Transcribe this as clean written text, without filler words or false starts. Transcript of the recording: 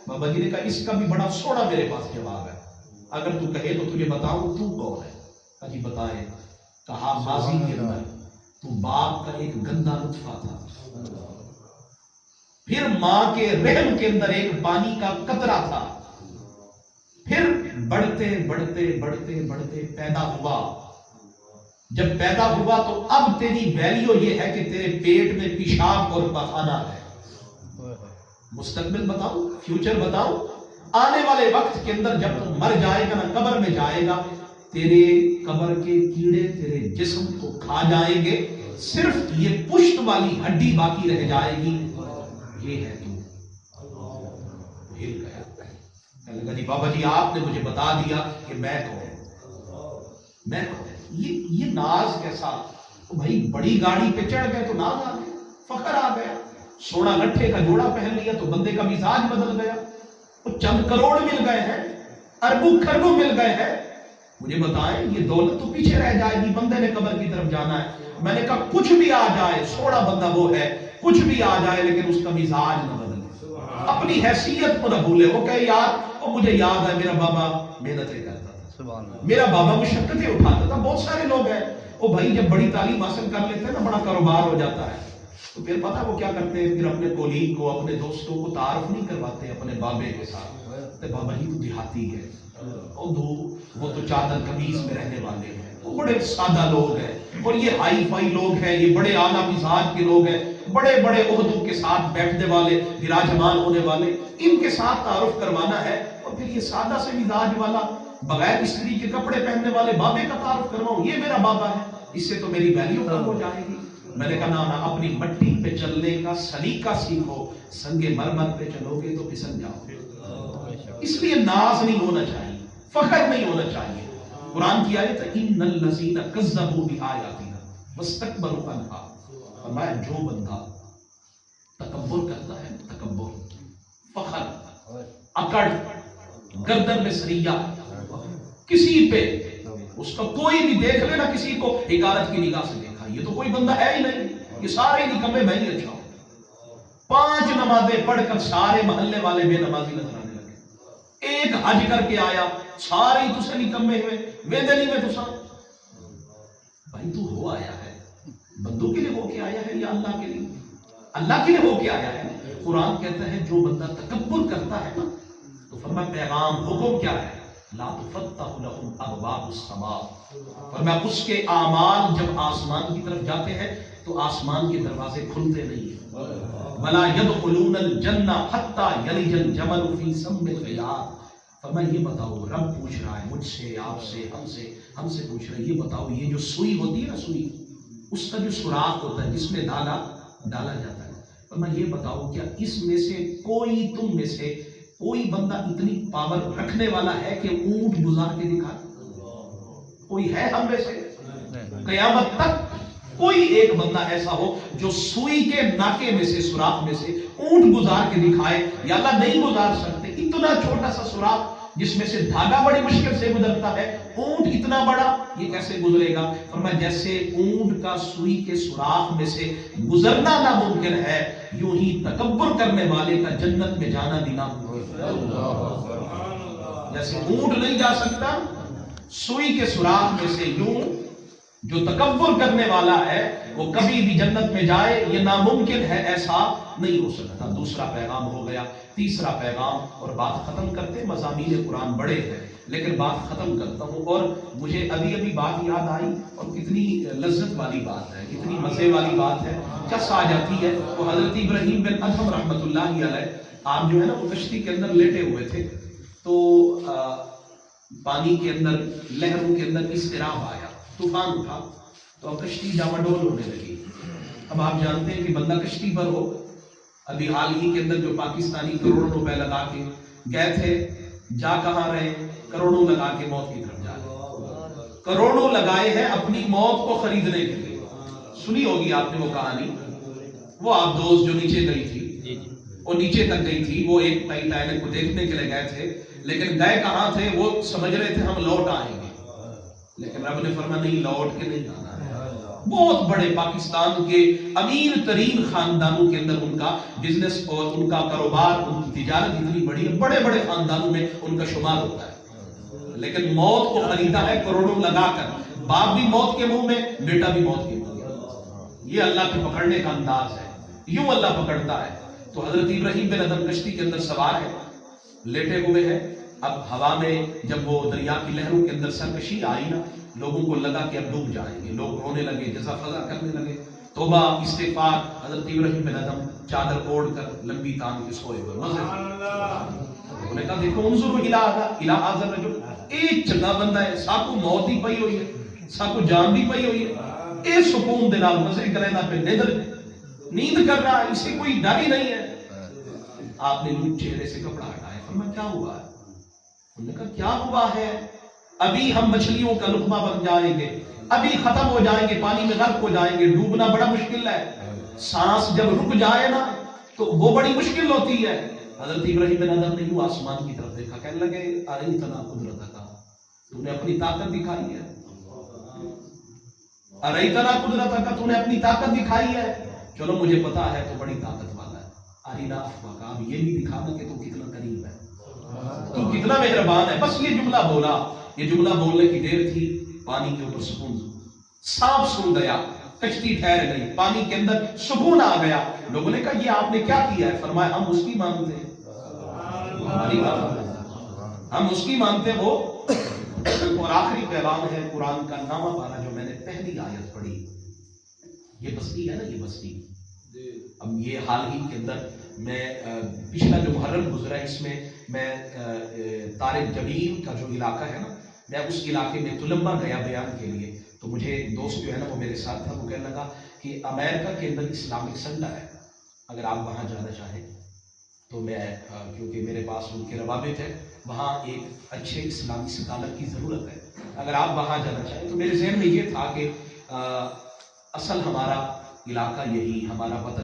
बाबा जी ने कहा इसका भी बड़ा सोड़ा मेरे पास जवाब है, अगर तू कहे तो तुझे बताऊं तू कौन है। कहा जी बताए। कहा माजी के अंदर तू बाप का एक गंदा नुत्फा था, फिर मां के रहम के अंदर एक पानी का कतरा था, फिर बढ़ते बढ़ते बढ़ते बढ़ते पैदा हुआ। जब पैदा हुआ तो अब तेरी वैल्यू ये है कि तेरे पेट में पेशाब और पखाना है। मुस्तकबिल बताओ, फ्यूचर बताओ, आने वाले वक्त के अंदर जब तू मर जाएगा ना, कब्र में जाएगा, तेरे कब्र के कीड़े तेरे जिस्म को खा जाएंगे, सिर्फ ये पुष्ट वाली हड्डी बाकी रह जाएगी। ये है तू। हिल गया। कहने लगा जी बाबा जी आपने मुझे बता दिया कि मैं कौन, मैं कौन। ये नाज कैसा। तो भाई बड़ी गाड़ी पे चढ़ गए तो नाज आ गया, फखर आ गया। सोना लट्ठे का जोड़ा पहन लिया तो बंदे का मिजाज बदल गया। तो चंद करोड़ मिल गए हैं, अरबों खरबों मिल गए हैं, मुझे बताएं ये दौलत तो पीछे रह जाएगी, बंदे ने कब्र की तरफ जाना है। मैंने कहा कुछ भी आ जाए, सोड़ा बंदा वो है, कुछ भी आ जाए लेकिन उसका मिजाज न बदले, अपनी हैसियत को न भूले। वो कहे यार वो मुझे याद है मेरा बाबा मेहनतें करता था, मेरा बाबा मुशक्कतें उठाता था। बहुत सारे लोग हैं वो भाई जब बड़ी तालीम हासिल कर लेते हैं ना, बड़ा कारोबार हो जाता है, तो फिर पता वो क्या करते हैं, फिर अपने कोलीग को, अपने दोस्तों को तारुफ नहीं करवाते अपने बाबे के साथ। तो बाबा जी तो देहाती है, वो तो चादर कमीज में रहने वाले हैं, वो बड़े सादा लोग हैं, और ये हाई फाई लोग हैं, ये बड़े आला मिजाज के लोग हैं, बड़े बड़े ओहदों के साथ बैठने वाले, विराजमान होने वाले, इनके साथ तारुफ करवाना है। और फिर ये सादा से मिजाज वाला, बगैर स्त्री के कपड़े पहनने वाले बाबे का तारुफ करवाऊं, ये मेरा बाबा है, इससे तो मेरी वैल्यू कम हो जाएगी। मैंने कहा ना, अपनी मट्टी पे चलने का सलीका सीखो, संगे मरमर पे चलोगे तो फिसल जाओगे। इसलिए नाज नहीं होना चाहिए, फखर नहीं होना चाहिए। कुरान की आयत है इन्नल लज़ीना कज़्ज़बू बिआयातिना वस्तकबरू अन्हा। फरमाया जो बंदा तकब्बुर करता है, तकब्बुर, फखर, अकड़, गर्दन में सरिया, किसी पे उसका कोई भी देख लेना, किसी को हिकारत की निगाह से देखा, ये तो कोई बंदा है ही नहीं, ये सारे निकम्मे, मैं ही अच्छा हूं। 5 नमाजें पढ़कर सारे मोहल्ले वाले बेनमाजी नजर आने लगे। एक हज करके आया, सारे ही तुसे निकम्मे हुए, वेदनी में तुसा। भाई तू हो आया है, बंदों के लिए हो के आया है या अल्लाह के लिए? अल्लाह के लिए हो के आया है। कुरान कहता है जो बंदा तकब्बुर करता है ना, तो फरमाया पैगाम हुक्म क्या है, ला तुफत्तहु लहुम अबवाबुस समा। फरमाया उसके आमाल जब आसमान की तरफ जाते हैं तो आसमान के दरवाजे खुलते नहीं है। वला यदखुलूनल जन्ना हत्ता यलिजल जमल फी सम्मिल गियार। फरमाया ये बताओ, रब पूछ रहा है मुझसे, आपसे, हमसे पूछ रहा है, ये बताओ ये जो सुई होती है ना, सुई, उसका जो सुराख होता है जिसमें डाला जाता है, फरमाया ये बताओ क्या इसमें से कोई, तुम में से कोई बंदा इतनी पावर रखने वाला है कि ऊंट गुजार के दिखाए? कोई है हम में से? कयामत तक कोई एक बंदा ऐसा हो जो सुई के नाके में से, सुराख में से ऊंट गुजार के दिखाए? या अल्लाह नहीं गुजार सकते। इतना छोटा सा सुराख जिसमें से धागा बड़ी मुश्किल से गुजरता है, ऊंट इतना बड़ा, ये कैसे गुजरेगा? फरमाया जैसे ऊंट का सुई के सुराख में से गुजरना नामुमकिन है, यूं ही तकब्बुर करने वाले का जन्नत में जाना भी नामुमकिन है। जैसे ऊंट नहीं जा सकता सुई के सुराख में से, यूं जो तकब्बुर करने वाला है वो कभी भी जन्नत में जाए, ये नामुमकिन है, ऐसा नहीं हो सकता। दूसरा पैगाम हो गया। तीसरा पैगाम, और बात खत्म करते, मज़ामीन कुरान बड़े हैं लेकिन बात खत्म करता हूं। और मुझे अभी अभी बात याद आई, और कितनी लज्जत वाली बात है, कितनी मजे वाली बात है, चस आ जाती है। तो हजरत इब्राहीम बिन अदहम रहमतुल्लाहि अलैह, आप जो है ना वो कश्ती के अंदर लेटे हुए थे, तो पानी के अंदर, लहरों के अंदर इसतिराब आया, तूफान उठा, तो अब कश्ती डामाडोल होने लगी। अब आप जानते हैं कि बंदा कश्ती पर हो, अभी हाल ही के अंदर जो पाकिस्तानी करोड़ों रुपए लगा के गए थे, जा कहां रहे? करोड़ों लगा के मौत की तरफ जा रहे, करोड़ों लगाए हैं अपनी मौत को खरीदने के लिए। सुनी होगी आपने वो कहानी, वो आप दोस्त जो नीचे गई थी, वो नीचे तक गई थी, वो एक टाइटैनिक को देखने के लिए गए थे, लेकिन गए कहां थे? वो समझ रहे थे हम लौट आएंगे, लेकिन रब ने फरमाया नहीं, लौट के नहीं आना है, بہت بڑے پاکستان کے امیر ترین خاندانوں کے اندر ان کا بزنس اور ان کا کاروبار، ان کی تجارت اتنی بڑی ہے، بڑے بڑے خاندانوں میں ان کا شمار ہوتا ہے، لیکن موت کو خریدا ہے کروڑوں لگا کر، باپ بھی موت کے منہ میں، بیٹا بھی موت کے منہ میں۔ یہ اللہ کے پکڑنے کا انداز ہے، یوں اللہ پکڑتا ہے۔ تو حضرت ابراہیم بن ادم کشتی کے اندر سوار ہے، لیٹے ہوئے ہیں، اب ہوا میں جب وہ دریا کی لہروں کے اندر سرکشی آئی نا، لوگوں کو لگا کہ اب ڈوب جائیں گے، لوگ رونے لگے، جزا فضا کرنے لگے، توبہ استغفار۔ حضرت ابراہیم بن ادم چادر اوڑھ کر لمبی تان کے سوئے ہوئے مزے، انہوں نے کہا دیکھو انظروا الی ھذا الرجل، ایک چنگا بندہ ہے، ساکو موت ہی پئی ہوئی ہے، ساکو جان بھی پئی ہوئی ہے، اے سکون دے نال مزے کرنا پہ نیند کر رہا ہے، اسے کوئی ڈر ہی نہیں ہے۔ آپ نے نور چہرے سے کپڑا ہٹایا، فرمایا کیا ہوا ہے؟ انہوں نے کہا کیا ہوا ہے، ابھی ہم مچھلیوں کا لقمہ بن جائیں گے، ابھی ختم ہو جائیں گے، پانی میں غرق ہو جائیں گے، ڈوبنا بڑا مشکل ہے، سانس جب رک جائے نا تو وہ بڑی مشکل ہوتی ہے۔ حضرت ابراہیم بن ادم نے یوں آسمان کی طرف دیکھا، کہنے لگے ارئیتنا قدرتک، تو نے اپنی طاقت دکھائی ہے، ارئیتنا قدرتک، تو نے اپنی طاقت دکھائی ہے، چلو مجھے پتا ہے تو بڑی طاقت والا ہے، ارینا افواک، اب یہ بھی دکھانا کہ تو کتنا قریب ہے، تو کتنا مہربان ہے۔ بس یہ جملہ بولا، یہ جملہ بولنے کی دیر تھی، پانی کے اوپر سکون صاف سن گیا، کشتی ٹھہر گئی، پانی کے اندر سکون آ گیا۔ لوگوں نے کہا یہ آپ نے کیا کیا ہے؟ فرمایا ہم اس کی مانتے ہیں، ہماری بات ہم اس کی مانتے ہیں وہ۔ اور آخری پیغام ہے قرآن کا 9واں پارہ، جو میں نے پہلی آیت پڑھی، یہ بستی ہے نا، یہ بستی، اب یہ حال ہی کے اندر میں پچھلا جو محرم گزرا ہے اس میں میں طارق جبیل کا جو علاقہ ہے نا، میں اس علاقے میں تلمبہ گیا بیان کے لیے، تو مجھے دوست جو ہے نا وہ میرے ساتھ تھا، وہ کہنے لگا کہ امریکہ کے اندر اسلامک سینٹر ہے، اگر آپ وہاں جانا چاہیں تو میں کیونکہ میرے پاس ان کے روابط ہے، وہاں ایک اچھے اسلامی سکالر کی ضرورت ہے، اگر آپ وہاں جانا چاہیں تو میرے ذہن میں یہ تھا کہ اصل ہمارا علاقہ یہی، ہمارا وطن